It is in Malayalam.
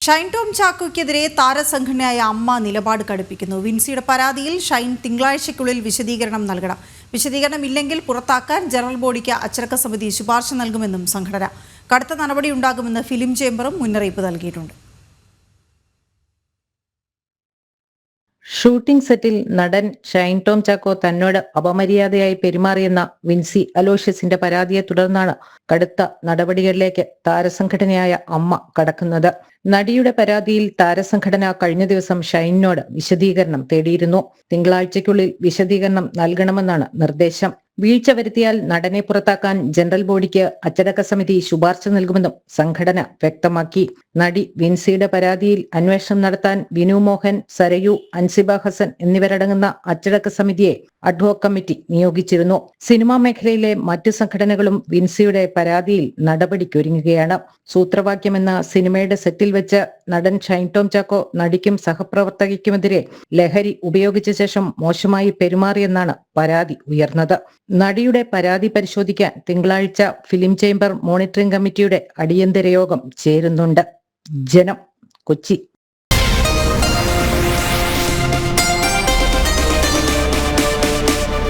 ഷൈൻ ടോം ചാക്കോയ്ക്കെതിരെ താരസംഘടനയായ അമ്മ നിലപാട് കടുപ്പിക്കുന്നു. വിൻസിയുടെ പരാതിയിൽ ഷൈൻ തിങ്കളാഴ്ചയ്ക്കുള്ളിൽ വിശദീകരണം നൽകണം. വിശദീകരണം ഇല്ലെങ്കിൽ പുറത്താക്കാൻ ജനറൽ ബോഡിക്ക് അച്ചടക്ക സമിതി ശുപാർശ നൽകുമെന്നും സംഘടന. കടുത്ത നടപടിയുണ്ടാകുമെന്ന് ഫിലിം ചേംബറും മുന്നറിയിപ്പ് നൽകിയിട്ടുണ്ട്. ഷൂട്ടിംഗ് സെറ്റിൽ നടൻ ഷൈൻ ടോം ചാക്കോ തന്നോട് അപമര്യാദയായി പെരുമാറിയെന്ന വിൻസി അലോഷ്യസിന്റെ പരാതിയെ തുടർന്നാണ് കടുത്ത നടപടികളിലേക്ക് താരസംഘടനയായ അമ്മ കടക്കുന്നത്. നടിയുടെ പരാതിയിൽ താരസംഘടന കഴിഞ്ഞ ദിവസം ഷൈനിനോട് വിശദീകരണം തേടിയിരുന്നു. തിങ്കളാഴ്ചയ്ക്കുള്ളിൽ വിശദീകരണം നൽകണമെന്നാണ് നിർദ്ദേശം. വീഴ്ച വരുത്തിയാൽ നടനെ പുറത്താക്കാൻ ജനറൽ ബോഡിക്ക് അച്ചടക്ക സമിതി ശുപാർശ നൽകുമെന്നും സംഘടന വ്യക്തമാക്കി. നടി വിൻസിയുടെ പരാതിയിൽ അന്വേഷണം നടത്താൻ വിനു മോഹൻ, സരയു, അൻസിബ ഹസൻ എന്നിവരടങ്ങുന്ന അച്ചടക്ക സമിതിയെ അഡ്ഹോക് കമ്മിറ്റി നിയോഗിച്ചിരുന്നു. സിനിമാ മേഖലയിലെ മറ്റു സംഘടനകളും വിൻസിയുടെ പരാതിയിൽ നടപടിക്കൊരുങ്ങുകയാണ്. സൂത്രവാക്യം എന്ന സിനിമയുടെ സെറ്റിൽ വെച്ച് നടൻ ഷൈൻ ടോം ചാക്കോ നടിക്കും സഹപ്രവർത്തകയ്ക്കുമെതിരെ ലഹരി ഉപയോഗിച്ച ശേഷം മോശമായി പെരുമാറിയെന്നാണ് പരാതി ഉയർന്നത്. നടിയുടെ പരാതി പരിശോധിക്കാൻ തിങ്കളാഴ്ച ഫിലിം ചേംബർ മോണിറ്ററിംഗ് കമ്മിറ്റിയുടെ അടിയന്തര യോഗം ചേരുന്നുണ്ട്. ജനം, കൊച്ചി.